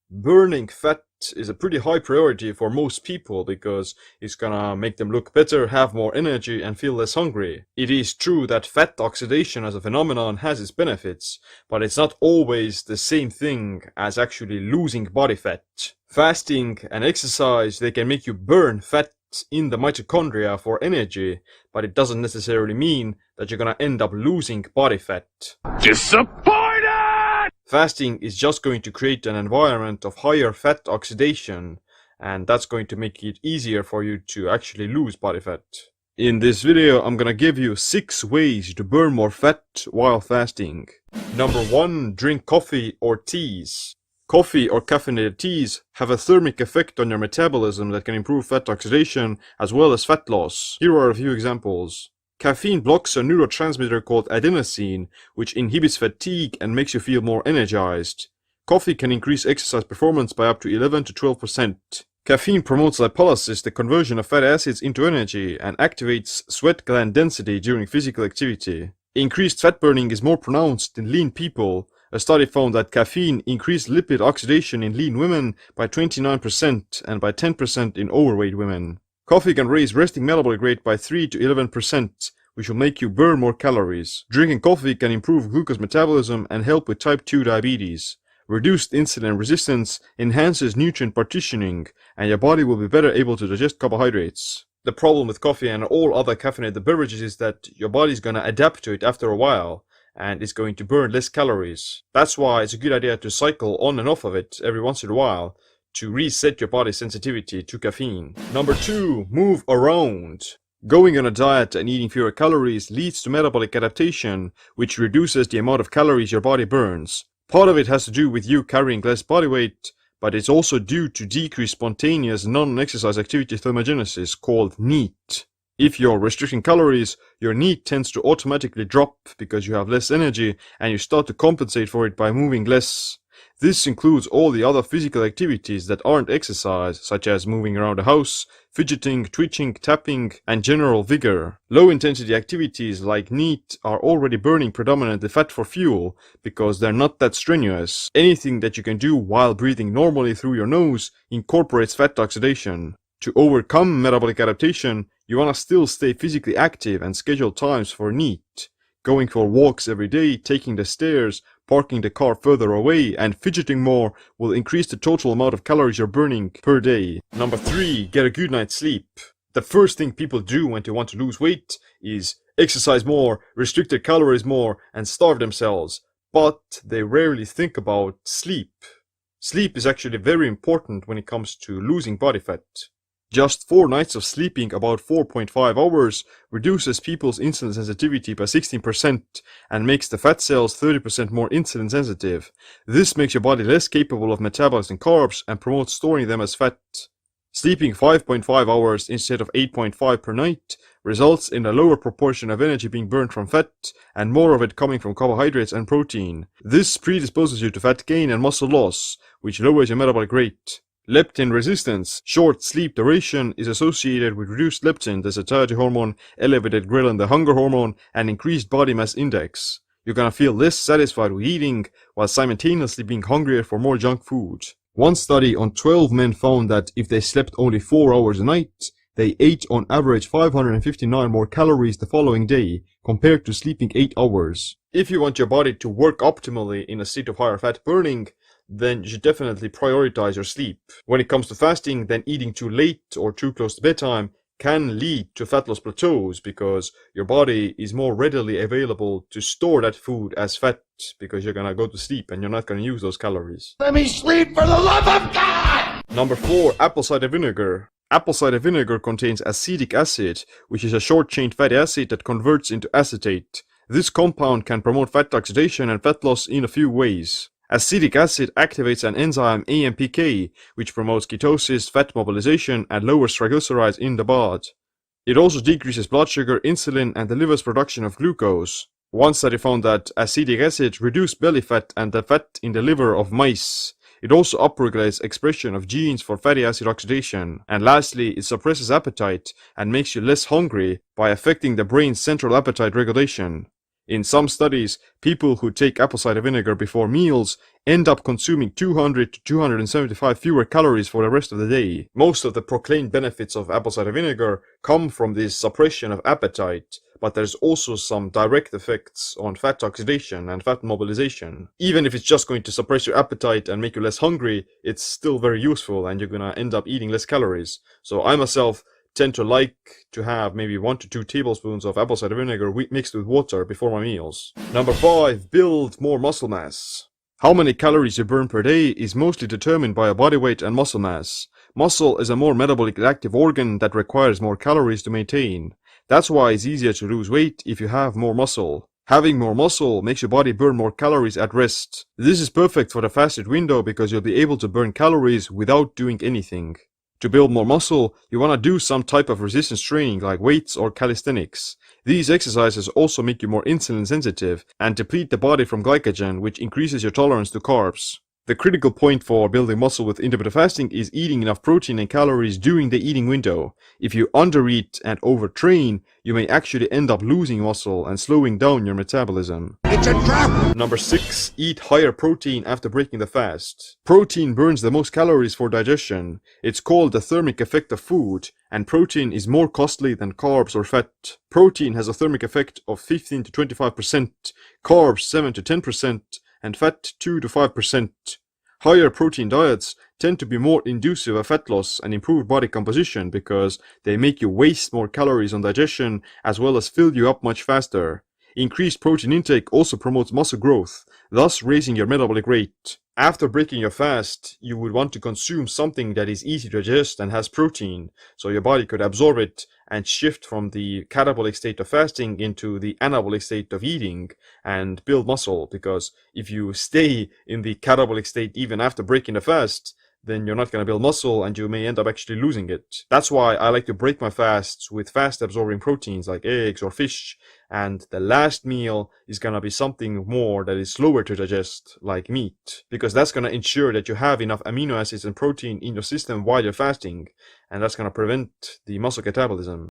Burning fat is a pretty high priority for most people because it's gonna make them look better, have more energy, and feel less hungry. It is true that fat oxidation as a phenomenon has its benefits, but it's not always the same thing as actually losing body fat. Fasting and exercise, they can make you burn fat in the mitochondria for energy, but it doesn't necessarily mean that you're gonna end up losing body fat. Disappointed! Fasting is just going to create an environment of higher fat oxidation, and that's going to make it easier for you to actually lose body fat. In this video, I'm gonna give you 6 ways to burn more fat while fasting. Number 1. Drink coffee or teas. Coffee or caffeinated teas have a thermic effect on your metabolism that can improve fat oxidation as well as fat loss. Here are a few examples. Caffeine blocks a neurotransmitter called adenosine, which inhibits fatigue and makes you feel more energized. Coffee can increase exercise performance by up to 11 to 12%. Caffeine promotes lipolysis, the conversion of fatty acids into energy, and activates sweat gland density during physical activity. Increased fat burning is more pronounced in lean people. A study found that caffeine increased lipid oxidation in lean women by 29% and by 10% in overweight women. Coffee can raise resting metabolic rate by 3 to 11%, which will make you burn more calories. Drinking coffee can improve glucose metabolism and help with type 2 diabetes. Reduced insulin resistance enhances nutrient partitioning, and your body will be better able to digest carbohydrates. The problem with coffee and all other caffeinated beverages is that your body's gonna adapt to it after a while, and it's going to burn less calories. That's why it's a good idea to cycle on and off of it every once in a while to reset your body's sensitivity to caffeine. Number 2. Move around. Going on a diet and eating fewer calories leads to metabolic adaptation, which reduces the amount of calories your body burns. Part of it has to do with you carrying less body weight, but it's also due to decreased spontaneous non-exercise activity thermogenesis called NEAT. If you're restricting calories, your NEAT tends to automatically drop because you have less energy and you start to compensate for it by moving less. This includes all the other physical activities that aren't exercise, such as moving around the house, fidgeting, twitching, tapping, and general vigor. Low-intensity activities like NEAT are already burning predominantly fat for fuel because they're not that strenuous. Anything that you can do while breathing normally through your nose incorporates fat oxidation. To overcome metabolic adaptation, you wanna still stay physically active and schedule times for NEAT. Going for walks every day, taking the stairs, parking the car further away, and fidgeting more will increase the total amount of calories you're burning per day. Number 3. Get a good night's sleep. The first thing people do when they want to lose weight is exercise more, restrict their calories more, and starve themselves. But they rarely think about sleep. Sleep is actually very important when it comes to losing body fat. Just 4 nights of sleeping about 4.5 hours reduces people's insulin sensitivity by 16% and makes the fat cells 30% more insulin sensitive. This makes your body less capable of metabolizing carbs and promotes storing them as fat. Sleeping 5.5 hours instead of 8.5 per night results in a lower proportion of energy being burned from fat and more of it coming from carbohydrates and protein. This predisposes you to fat gain and muscle loss, which lowers your metabolic rate. Leptin resistance, short sleep duration, is associated with reduced leptin, the satiety hormone, elevated ghrelin, the hunger hormone, and increased body mass index. You're gonna feel less satisfied with eating, while simultaneously being hungrier for more junk food. One study on 12 men found that if they slept only 4 hours a night, they ate on average 559 more calories the following day, compared to sleeping 8 hours. If you want your body to work optimally in a state of higher fat burning, then you should definitely prioritize your sleep. When it comes to fasting, then eating too late or too close to bedtime can lead to fat loss plateaus because your body is more readily available to store that food as fat because you're gonna go to sleep and you're not gonna use those calories. Let me sleep for the love of God! Number 4. Apple cider vinegar. Apple cider vinegar contains acetic acid, which is a short-chain fatty acid that converts into acetate. This compound can promote fat oxidation and fat loss in a few ways. Acetic acid activates an enzyme AMPK, which promotes ketosis, fat mobilization, and lowers triglycerides in the blood. It also decreases blood sugar, insulin, and the liver's production of glucose. One study found that acetic acid reduced belly fat and the fat in the liver of mice. It also upregulates expression of genes for fatty acid oxidation. And lastly, it suppresses appetite and makes you less hungry by affecting the brain's central appetite regulation. In some studies, people who take apple cider vinegar before meals end up consuming 200 to 275 fewer calories for the rest of the day. Most of the proclaimed benefits of apple cider vinegar come from this suppression of appetite, but there's also some direct effects on fat oxidation and fat mobilization. Even if it's just going to suppress your appetite and make you less hungry, it's still very useful and you're gonna end up eating less calories. So I myself tend to like to have maybe 1 to 2 tablespoons of apple cider vinegar mixed with water before my meals. Number 5. Build more muscle mass. How many calories you burn per day is mostly determined by your body weight and muscle mass. Muscle is a more metabolically active organ that requires more calories to maintain. That's why it's easier to lose weight if you have more muscle. Having more muscle makes your body burn more calories at rest. This is perfect for the fasted window because you'll be able to burn calories without doing anything. To build more muscle, you want to do some type of resistance training like weights or calisthenics. These exercises also make you more insulin sensitive and deplete the body from glycogen, which increases your tolerance to carbs. The critical point for building muscle with intermittent fasting is eating enough protein and calories during the eating window. If you undereat and overtrain, you may actually end up losing muscle and slowing down your metabolism. It's a trap! Number 6. Eat higher protein after breaking the fast. Protein burns the most calories for digestion. It's called the thermic effect of food, and protein is more costly than carbs or fat. Protein has a thermic effect of 15 to 25%, carbs 7 to 10%, and fat 2 to 5%. Higher protein diets tend to be more inducive of fat loss and improved body composition because they make you waste more calories on digestion as well as fill you up much faster. Increased protein intake also promotes muscle growth, thus raising your metabolic rate. After breaking your fast, you would want to consume something that is easy to digest and has protein, so your body could absorb it and shift from the catabolic state of fasting into the anabolic state of eating and build muscle, because if you stay in the catabolic state even after breaking the fast, then you're not going to build muscle and you may end up actually losing it. That's why I like to break my fasts with fast absorbing proteins like eggs or fish, and the last meal is going to be something more that is slower to digest, like meat, because that's going to ensure that you have enough amino acids and protein in your system while you're fasting, and that's going to prevent the muscle catabolism.